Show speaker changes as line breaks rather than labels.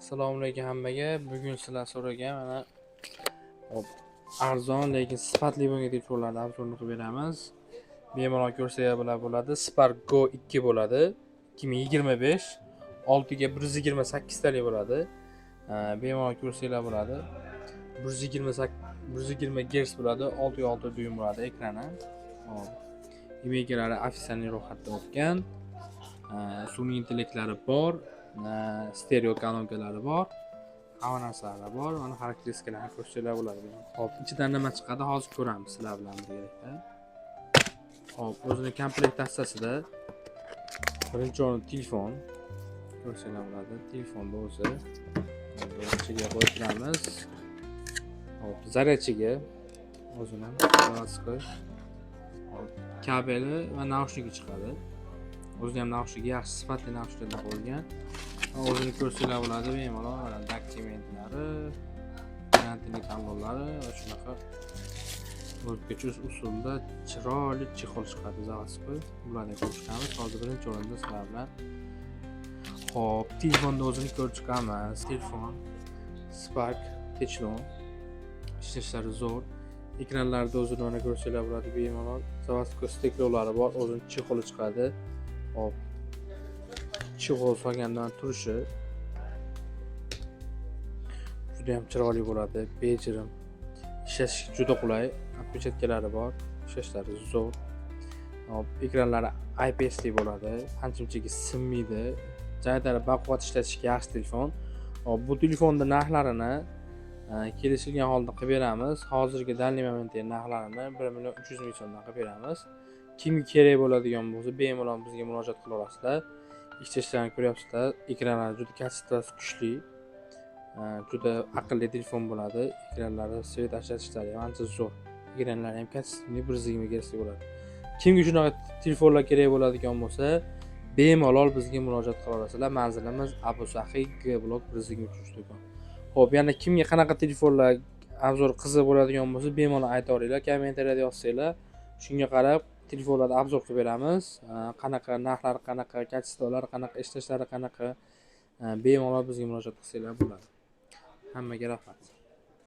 Assalomu alaykum hammaga. Bugun sizlar so'ragan mana arzon lekin sifatli bo'lgan telefonlarni obzorini qilib beramiz. Bemalol ko'rsanglar bo'ladi. Spark Go 2 bo'ladi. 2025 6 ga 128 talik bo'ladi. Bemalol ko'rsanglar bo'ladi. 120 Hz bo'ladi. 6.6 dyuym bo'ladi ekrani. Imeklari ofitsialniy ro'yxatdan o'tgan. Sun'iy intellektlari bor. Stereo kolonkalari bor. Hamma narsalari bor. Mana xarakteristikalarni ko'rsanglar bo'ladi. Xo'p, ichidan nima chiqadi hozir ko'ramiz sizlar bilan birgalikda. Xo'p, o'zining komplektatsiyasida birinchi o'rinda telefon ko'rsanglar bo'ladi. Telefonni o'zi ichiga qo'yib turamiz. Xo'p, zaryadchiga o'zini zavодской kabeli va naushniki chiqadi. O'zida ham naushniki yaxshi sifatli naushniklar bo'lgan. O'zini ko'rsanglar bo'ladi. Bemalol dokumentlari, garantiyali tanlovlari va shunaqa o'zgacha usulda chiroyli chexol chiqadi заводской. Bularni ko'rib chiqamiz. Hozir birinchi o'rinda sizlar bilan. Xo'p, telefonni o'zini ko'rib chiqamiz. Telefon Spark Techno. Ishlashlari zo'r. Ekranlarida o'zini mana ko'rsanglar bo'ladi. Bemalol заводской steklovlari bor. O'zini chexoli chiqadi. Hop. Chexol solgandan turishi juda ham chiroyli bo'ladi. Bejirim. Ishlash juda qulay. Apechatkalari bor. Ishlashlari zo'r. Hop, ekranlari IPS bo'ladi. Qancha-munchaga sinmaydi. Joylarda baquvvat ishlatishga yaxshi telefon. Hop, bu telefonning narxlarini kelishilgan holda qilib beramiz. Hozirgi данный momentdagi narxlarini 1.300.000 so'mdan qilib beramiz. Kimga kerak bo'ladigan bo'lsa, bemalol bizga murojaat qila olasizlar. Ishlashlarini ko'ryapsizlar. Ekranlari juda kачествоsi kuchli. Juda aqlli telefon bo'ladi. Ekranlari svet ajratishlari ham ancha zo'r. Ekranlari ham kачественный 120 Hz bo'ladi. Kimga shunaqa telefonlar kerak bo'ladigan bo'lsa, bemalol bizga murojaat qila olasizlar. Manzilimiz Abu Sahiy G blok 123 do'kon. Xo'p, yana kimga qanaqa telefonlar obzor qiziq bo'ladigan bo'lsa, bemalol aytaveringlar, kommentariyada yozsanglar, shunga qarab telefonlarni obzor qilib beramiz. Qanaqa narxlari, qanaqa kачестволari, qanaqa ishlashlari, qanaqa bemalol bizga murojaat qilsanglar bo'ladi. Hammaga rahmat.